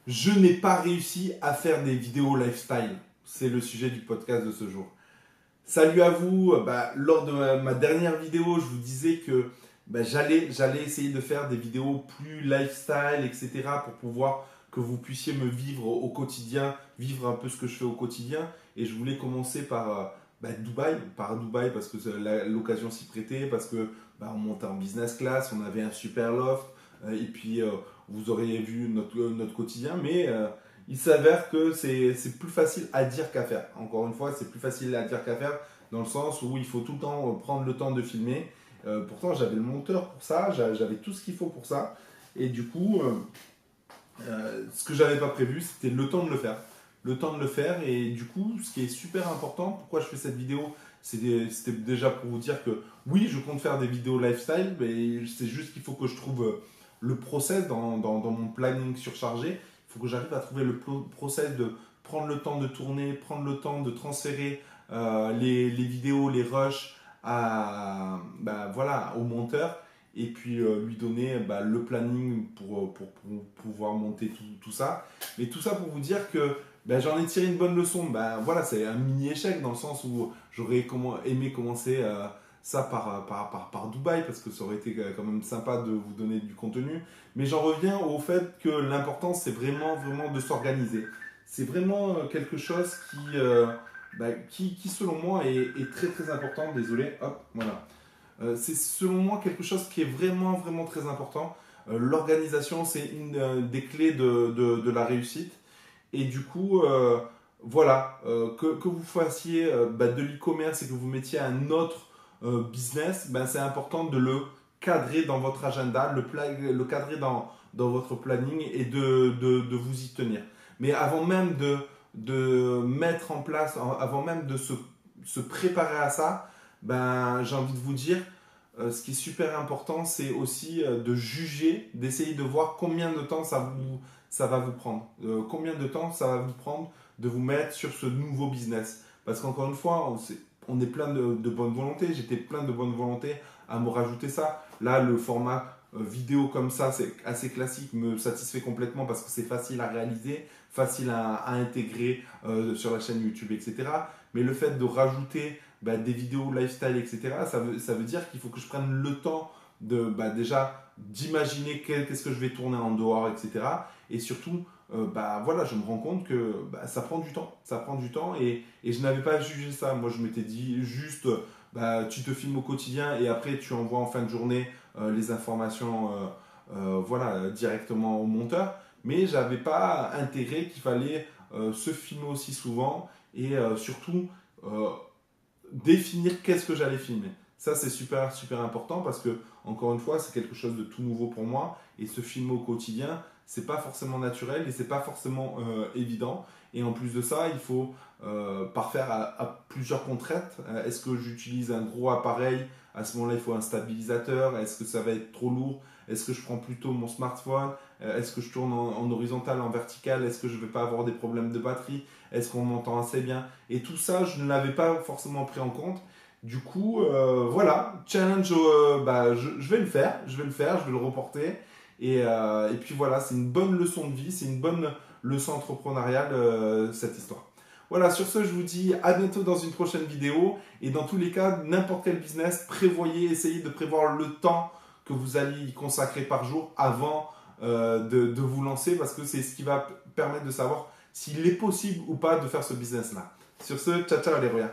Je n'ai pas réussi à faire des vidéos lifestyle. C'est le sujet du podcast de ce jour. Salut à vous. Lors de ma dernière vidéo, je vous disais que j'allais essayer de faire des vidéos plus lifestyle, etc. pour pouvoir que vous puissiez me vivre au quotidien, vivre un peu ce que je fais au quotidien. Et je voulais commencer par Dubaï parce que l'occasion s'y prêtait, parce que on montait en business class, on avait un super loft, et puis vous auriez vu notre quotidien, mais il s'avère que c'est plus facile à dire qu'à faire. Encore une fois, c'est plus facile à dire qu'à faire dans le sens où il faut tout le temps prendre le temps de filmer. Pourtant, j'avais le monteur pour ça, j'avais tout ce qu'il faut pour ça. Et du coup, ce que j'avais pas prévu, c'était le temps de le faire. Le temps de le faire. Et du coup, ce qui est super important, pourquoi je fais cette vidéo, c'était déjà pour vous dire que oui, je compte faire des vidéos lifestyle, mais c'est juste qu'il faut que je trouve le process dans mon planning surchargé. Il faut que j'arrive à trouver le process de prendre le temps de tourner, prendre le temps de transférer les vidéos, les rushs au monteur et puis lui donner le planning pour pouvoir monter tout ça. Mais tout ça pour vous dire que j'en ai tiré une bonne leçon. C'est un mini échec dans le sens où j'aurais aimé commencer ça par Dubaï parce que ça aurait été quand même sympa de vous donner du contenu. Mais j'en reviens au fait que l'important c'est vraiment de s'organiser. C'est vraiment quelque chose qui selon moi est très important. Désolé, hop, voilà. C'est selon moi quelque chose qui est vraiment très important. L'organisation, c'est une des clés de la réussite. Et du coup, que vous fassiez de l'e-commerce et que vous mettiez un autre business, c'est important de le cadrer dans votre agenda, le cadrer dans votre planning et de vous y tenir. Mais avant même de mettre en place, avant même de se préparer à ça, j'ai envie de vous dire, ce qui est super important, c'est aussi de juger, d'essayer de voir combien de temps ça va vous prendre. Combien de temps ça va vous prendre de vous mettre sur ce nouveau business. Parce qu'encore une fois, on est plein de bonne volonté. J'étais plein de bonne volonté à me rajouter ça. Là, le format vidéo comme ça, c'est assez classique, me satisfait complètement parce que c'est facile à réaliser, facile à intégrer sur la chaîne YouTube, etc. Mais le fait de rajouter des vidéos lifestyle, etc., ça veut dire qu'il faut que je prenne le temps déjà d'imaginer qu'est-ce que je vais tourner en dehors, etc. Et surtout, je me rends compte que ça prend du temps. Ça prend du temps et je n'avais pas jugé ça. Moi, je m'étais dit juste, tu te filmes au quotidien et après, tu envoies en fin de journée les informations directement au monteur. Mais je n'avais pas intégré qu'il fallait se filmer aussi souvent et surtout définir qu'est-ce que j'allais filmer. Ça, c'est super important parce que, encore une fois, c'est quelque chose de tout nouveau pour moi. Et se filmer au quotidien, c'est pas forcément naturel et c'est pas forcément évident. Et en plus de ça, il faut parfaire à plusieurs contraintes. Est-ce que j'utilise un gros appareil? À ce moment-là, il faut un stabilisateur. Est-ce que ça va être trop lourd? Est-ce que je prends plutôt mon smartphone? Est-ce que je tourne en horizontal, en vertical? Est-ce que je ne vais pas avoir des problèmes de batterie? Est-ce qu'on m'entend assez bien? Et tout ça, je ne l'avais pas forcément pris en compte. Du coup, challenge, je vais le faire, je vais le reporter. Et puis voilà, c'est une bonne leçon de vie, c'est une bonne leçon entrepreneuriale, cette histoire. Voilà, sur ce, je vous dis à bientôt dans une prochaine vidéo. Et dans tous les cas, n'importe quel business, essayez de prévoir le temps que vous allez y consacrer par jour avant de vous lancer parce que c'est ce qui va permettre de savoir s'il est possible ou pas de faire ce business-là. Sur ce, ciao les royaux.